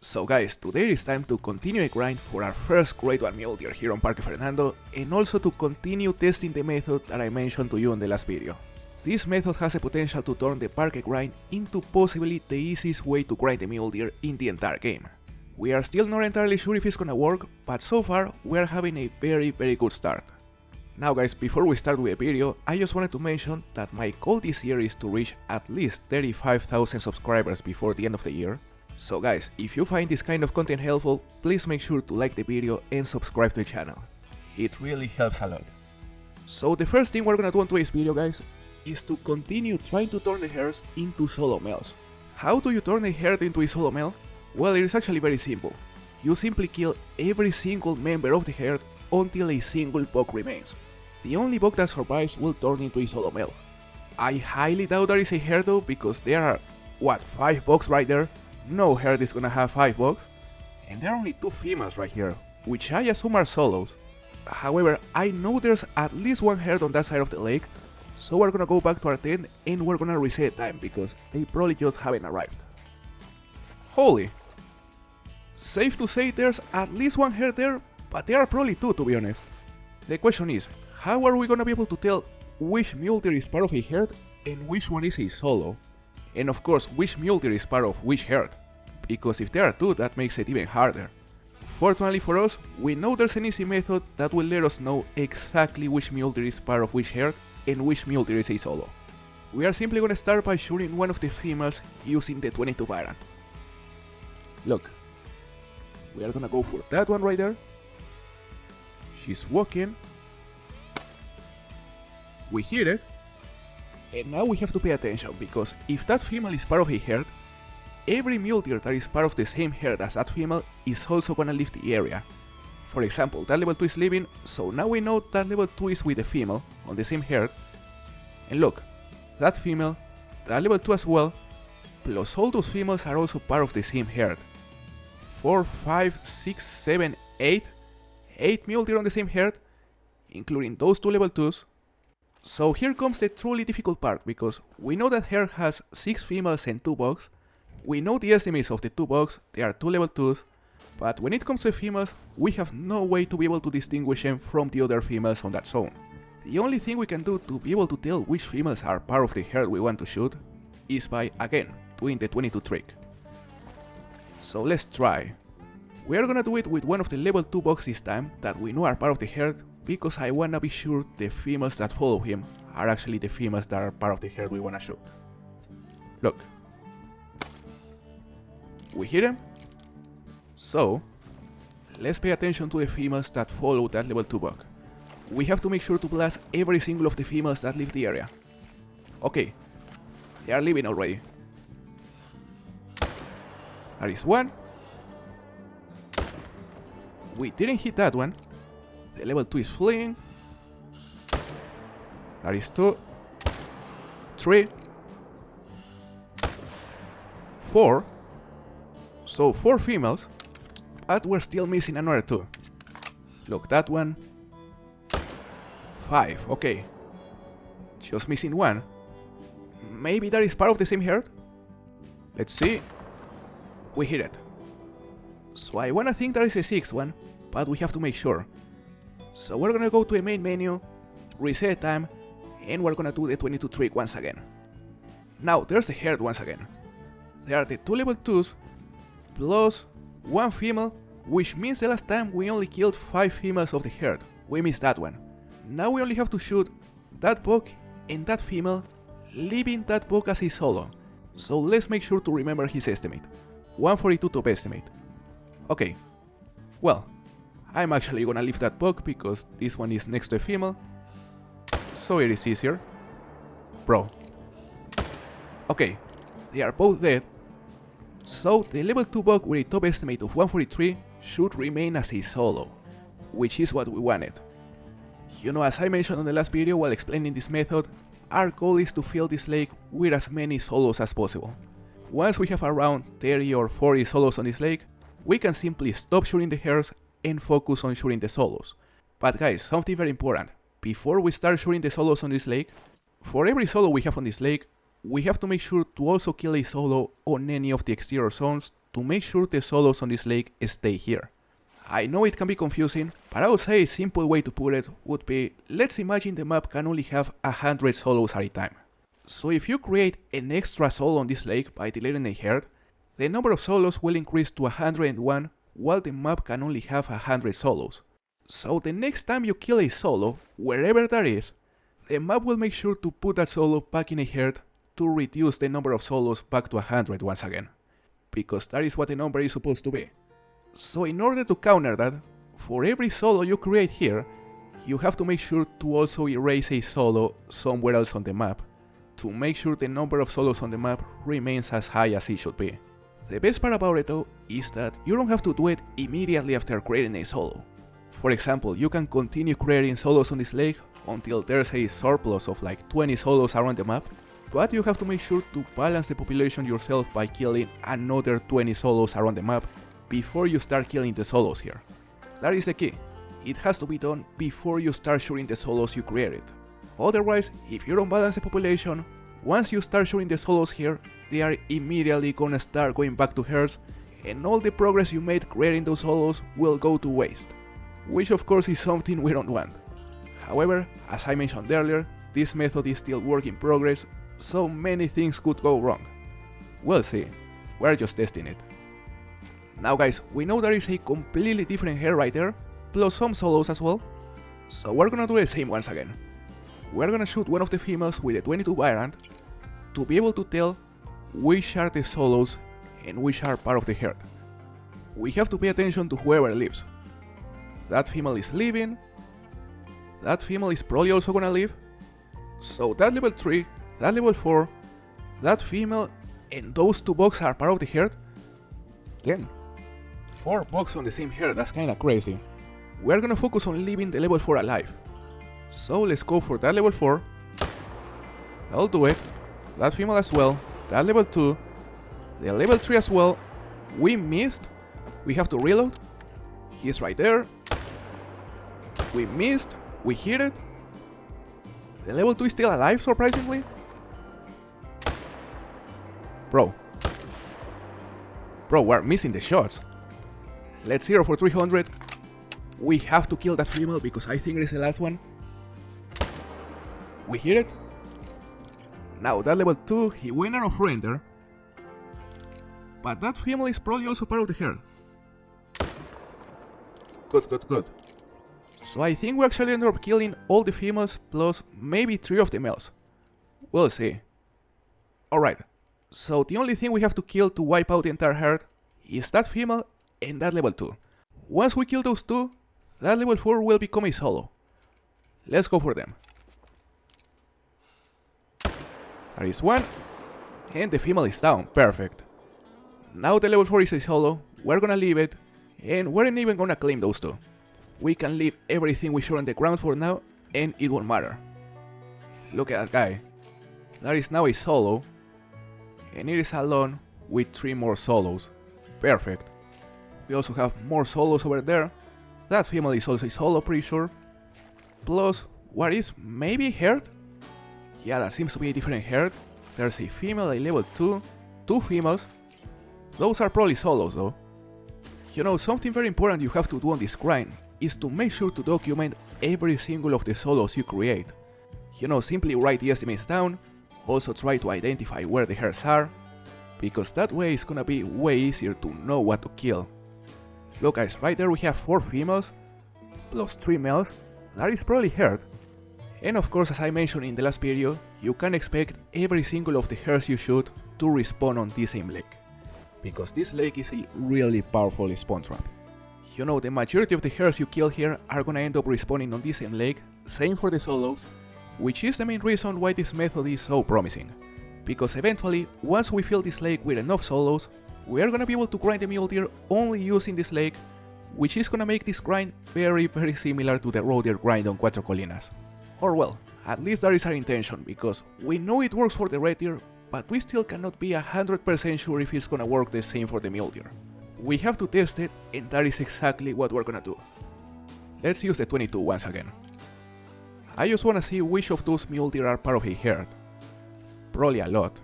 So guys, today it's time to continue a grind for our first Grade 1 Mule Deer here on Parque Fernando, and also to continue testing the method that I mentioned to you in the last video. This method has the potential to turn the parque grind into possibly the easiest way to grind the Mule Deer in the entire game. We are still not entirely sure if it's gonna work, but so far we are having a very good start. Now guys, before we start with the video, I just wanted to mention that my goal this year is to reach at least 35,000 subscribers before the end of the year. So guys, if you find this kind of content helpful, please make sure to like the video and subscribe to the channel. It really helps a lot. So the first thing we're gonna do in today's video, guys, is to continue trying to turn the herds into solo males. How do you turn a herd into a solo male? Well, it is actually very simple. You simply kill every single member of the herd until a single buck remains. The only buck that survives will turn into a solo male. I highly doubt there is a herd though, because there are, 5 bucks right there? No herd is gonna have 5 bucks. And there are only 2 females right here, which I assume are solos. However, I know there's at least one herd on that side of the lake, so we're gonna go back to our tent and we're gonna reset time because they probably just haven't arrived. Holy! Safe to say there's at least one herd there, but there are probably 2 to be honest. The question is, how are we gonna be able to tell which mule deer is part of a herd and which one is a solo? And of course, which mule deer is part of which herd, because if there are 2, that makes it even harder. Fortunately for us, we know there's an easy method that will let us know exactly which mule deer is part of which herd and which mule deer is a solo. We are simply gonna start by shooting one of the females using the 22 variant. Look, we are gonna go for that one right there. She's walking. We hit it. And now we have to pay attention, because if that female is part of a herd, every mule deer that is part of the same herd as that female is also gonna leave the area. For example, that level 2 is leaving, so now we know that level 2 is with the female on the same herd. And look, that female, that level 2 as well, plus all those females are also part of the same herd. 4, 5, 6, 7, 8. 8 mule deer on the same herd, including those 2 level 2s. So here comes the truly difficult part, because we know that herd has 6 females and 2 bucks. We know the estimates of the 2 bucks, they are 2 level 2s, but when it comes to females, we have no way to be able to distinguish them from the other females on that zone. The only thing we can do to be able to tell which females are part of the herd we want to shoot is by, again, doing the 22 trick. So let's try. We are gonna do it with one of the level 2 bucks this time that we know are part of the herd, because I wanna be sure the females that follow him are actually the females that are part of the herd we wanna shoot. Look. We hit him. So, let's pay attention to the females that follow that level 2 buck. We have to make sure to blast every single of the females that leave the area. Okay, they are leaving already. There is one. We didn't hit that one. The level 2 is fleeing. There is 2. 3. 4. So 4 females, but we're still missing another 2. Look, that one. 5, okay. Just missing 1. Maybe that is part of the same herd? Let's see. We hit it. So I wanna think there is a 6th one, but we have to make sure. So we're gonna go to the main menu, reset time, and we're gonna do the 22 trick once again. Now there's a herd once again. There are the 2 level 2s, plus 1 female, which means the last time we only killed 5 females of the herd. We missed that one. Now we only have to shoot that buck and that female, leaving that buck as a solo. So let's make sure to remember his estimate. 142 top estimate. Okay, well, I'm actually gonna leave that buck because this one is next to a female, so it is easier. Bro. Okay, they are both dead. So the level 2 buck with a top estimate of 143 should remain as a solo, which is what we wanted. You know, as I mentioned on the last video while explaining this method, our goal is to fill this lake with as many solos as possible. Once we have around 30 or 40 solos on this lake, we can simply stop shooting the herds and focus on shooting the solos. But guys, something very important. Before we start shooting the solos on this lake, for every solo we have on this lake, we have to make sure to also kill a solo on any of the exterior zones to make sure the solos on this lake stay here. I know it can be confusing, but I would say a simple way to put it would be, let's imagine the map can only have 100 solos at a time. So if you create an extra solo on this lake by deleting a herd, the number of solos will increase to 101 while the map can only have 100 solos. So the next time you kill a solo, wherever that is, the map will make sure to put that solo back in a herd to reduce the number of solos back to 100 once again. Because that is what the number is supposed to be. So in order to counter that, for every solo you create here, you have to make sure to also erase a solo somewhere else on the map, to make sure the number of solos on the map remains as high as it should be. The best part about it though is that you don't have to do it immediately after creating a solo. For example, you can continue creating solos on this lake until there's a surplus of like 20 solos around the map, but you have to make sure to balance the population yourself by killing another 20 solos around the map before you start killing the solos here. That is the key. It has to be done before you start shooting the solos you created. Otherwise, if you don't balance the population, once you start shooting the solos here, they are immediately gonna start going back to herds, and all the progress you made creating those solos will go to waste. Which of course is something we don't want. However, as I mentioned earlier, this method is still work in progress, so many things could go wrong. We'll see, we're just testing it. Now guys, we know there is a completely different herd right there, plus some solos as well, so we're gonna do the same once again. We're gonna shoot one of the females with a 22 variant to be able to tell which are the solos and which are part of the herd. We have to pay attention to whoever leaves. That female is leaving, that female is probably also gonna leave, so that level 3, that level 4, that female and those two bucks are part of the herd? Then 4 bucks on the same herd, that's kinda crazy. We're gonna focus on leaving the level 4 alive. So let's go for that level 4. I'll do it. That female as well. That level 2. The level 3 as well. We missed. We have to reload. He's right there. We missed. We hit it. The level 2 is still alive, surprisingly. Bro, we're missing the shots. Let's 0 for 300. We have to kill that female because I think it is the last one. We hit it. Now that level 2, he went out of render. But that female is probably also part of the herd. Good. So I think we actually ended up killing all the females plus maybe 3 of the males. We'll see. Alright, so the only thing we have to kill to wipe out the entire herd is that female and that level 2. Once we kill those 2, that level 4 will become a solo. Let's go for them. There is one, and the female is down, perfect. Now the level 4 is a solo, we're gonna leave it, and we're not even gonna claim those 2. We can leave everything we shot on the ground for now, and it won't matter. Look at that guy. That is now a solo, and it is alone with 3 more solos. Perfect. We also have more solos over there. That female is also a solo, pretty sure. Plus, what is maybe a herd? Yeah, that seems to be a different herd. There's a female, a level 2, 2 females. Those are probably solos though. You know, something very important you have to do on this grind is to make sure to document every single of the solos you create. You know, simply write the estimates down, also try to identify where the herds are, because that way it's gonna be way easier to know what to kill. Look guys, right there we have 4 females, plus 3 males, that is probably herd. And of course, as I mentioned in the last video, you can expect every single of the herds you shoot to respawn on this same lake, because this lake is a really powerful spawn trap. You know, the majority of the herds you kill here are gonna end up respawning on this same lake, same for the solos, which is the main reason why this method is so promising. Because eventually, once we fill this lake with enough solos, we are gonna be able to grind the mule deer only using this lake, which is gonna make this grind very similar to the roe deer grind on Cuatro Colinas. Or well, at least that is our intention, because we know it works for the red deer, but we still cannot be 100% sure if it's gonna work the same for the mule deer. We have to test it, and that is exactly what we're gonna do. Let's use the 22 once again. I just wanna see which of those mule deer are part of a herd. Probably a lot.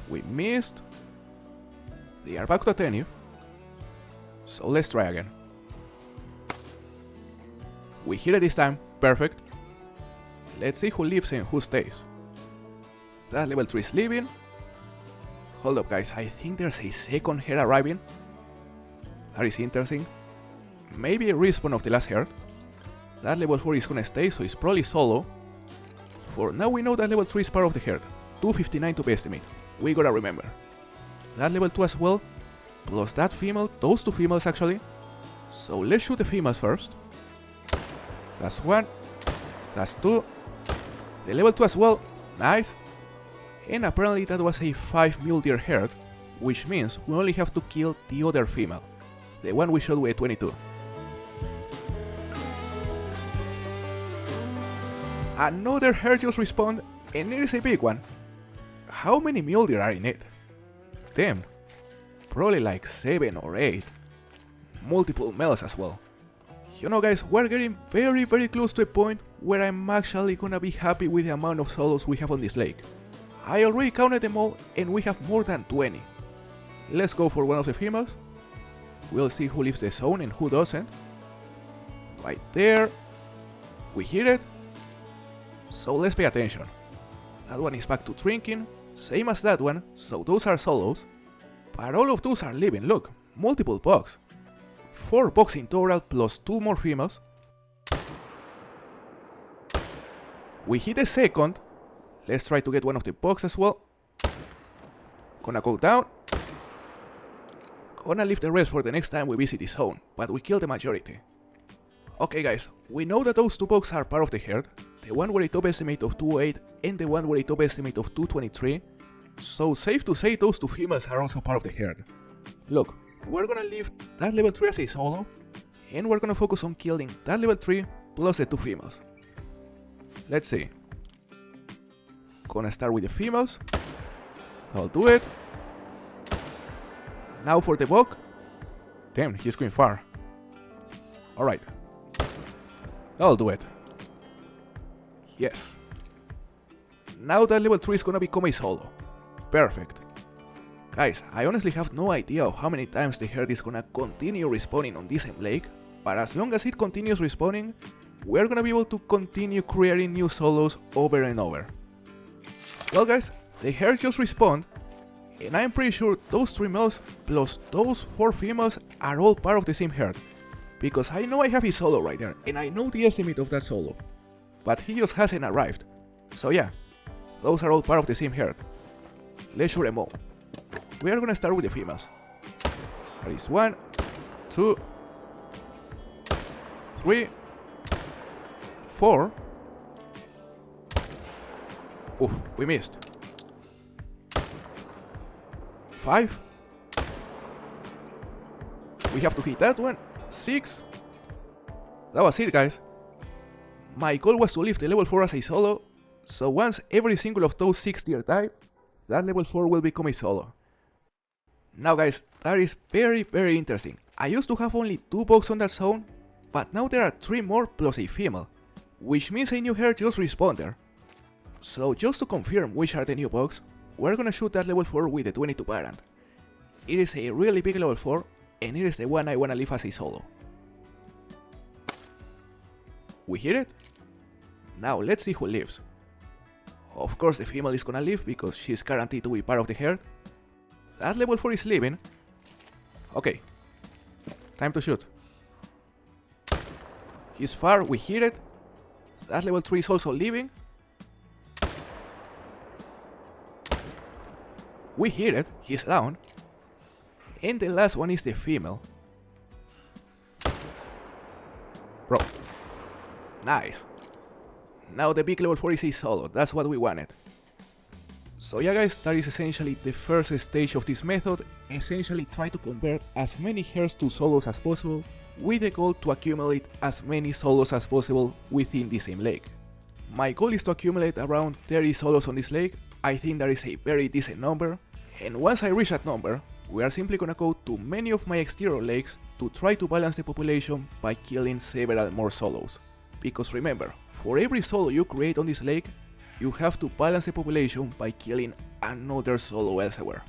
We missed. They are back to attentive. So let's try again. We hit it this time, perfect. Let's see who leaves and who stays. That level 3 is leaving. Hold up guys, I think there's a second head arriving. That is interesting. Maybe a respawn of the last head. That level 4 is gonna stay, so it's probably solo. For now we know that level 3 is part of the herd. 259 to be estimate. We gotta remember. That level 2 as well, plus that female, those two females actually. So let's shoot the females first. That's one, that's two. The level 2 as well, nice. And apparently that was a 5 mule deer herd, which means we only have to kill the other female, the one we shot with a 22. Another herd just respawned, and it is a big one. How many mule deer are in it? Damn, probably like 7 or 8. Multiple males as well. You know guys, we're getting very close to a point where I'm actually gonna be happy with the amount of solos we have on this lake. I already counted them all and we have more than 20. Let's go for one of the females. We'll see who leaves the zone and who doesn't. Right there. We hit it. So let's pay attention. That one is back to drinking, same as that one, so those are solos. But all of those are leaving, look, multiple bugs. 4 bugs in total plus 2 more females. We hit the second. Let's try to get one of the bugs as well. Gonna go down. Gonna leave the rest for the next time we visit the zone, but we killed the majority. Okay guys, we know that those 2 bugs are part of the herd. The one with a top estimate of 208 and the one with a top estimate of 223. So safe to say those 2 females are also part of the herd. Look, we're gonna leave that level 3 as a solo, and we're gonna focus on killing that level 3 plus the 2 females. Let's see. Gonna start with the females. I'll do it. Now for the bug. Damn, he's going far. Alright. I'll do it. Yes. Now that level 3 is gonna become a solo. Perfect. Guys, I honestly have no idea of how many times the herd is gonna continue respawning on this same lake, but as long as it continues respawning, we're gonna be able to continue creating new solos over and over. Well guys, the herd just respawned, and I'm pretty sure those 3 males plus those 4 females are all part of the same herd, because I know I have his solo right there, and I know the estimate of that solo, but he just hasn't arrived. So yeah, those are all part of the same herd. Let's shoot them all. We are gonna start with the females. There is 1, 2, 3, 4. Oof, we missed. 5. We have to hit that one. 6. That was it guys. My goal was to leave the level 4 as a solo, so once every single of those 6 deer die, that level 4 will become a solo. Now guys, that is very interesting. I used to have only 2 bugs on that zone, but now there are 3 more plus a female, which means a new herd just respawned there. So just to confirm which are the new bugs, we're gonna shoot that level 4 with the 22 parent. It is a really big level 4, and it is the one I wanna leave as a solo. We hit it. Now let's see who lives. Of course the female is gonna leave because she's guaranteed to be part of the herd. That level 4 is leaving. Okay, time to shoot. He's far, we hit it. That level 3 is also leaving. We hit it, he's down. And the last one is the female. Bro. Nice. Now the big level 4 is a solo, that's what we wanted. So yeah guys, that is essentially the first stage of this method. Essentially try to convert as many herds to solos as possible, with the goal to accumulate as many solos as possible within the same lake. My goal is to accumulate around 30 solos on this lake. I think that is a very decent number, and once I reach that number, we are simply gonna go to many of my exterior lakes to try to balance the population by killing several more solos. Because remember, For every solo you create on this lake, you have to balance the population by killing another solo elsewhere.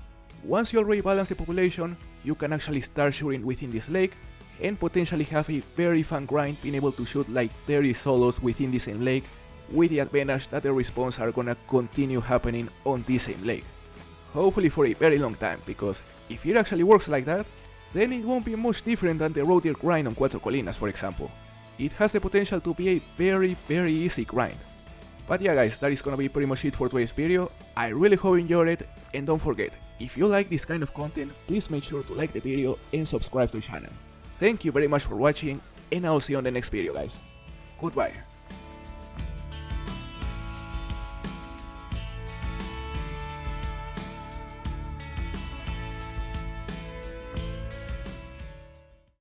Once you already balance the population, you can actually start shooting within this lake and potentially have a very fun grind being able to shoot like 30 solos within the same lake, with the advantage that the respawns are gonna continue happening on this same lake. Hopefully for a very long time, because if it actually works like that, then it won't be much different than the road deer grind on Cuatro Colinas, for example. It has the potential to be a very easy grind. But yeah guys, that is gonna be pretty much it for today's video. I really hope you enjoyed it, and don't forget, if you like this kind of content, please make sure to like the video and subscribe to the channel. Thank you very much for watching, and I'll see you on the next video guys. Goodbye.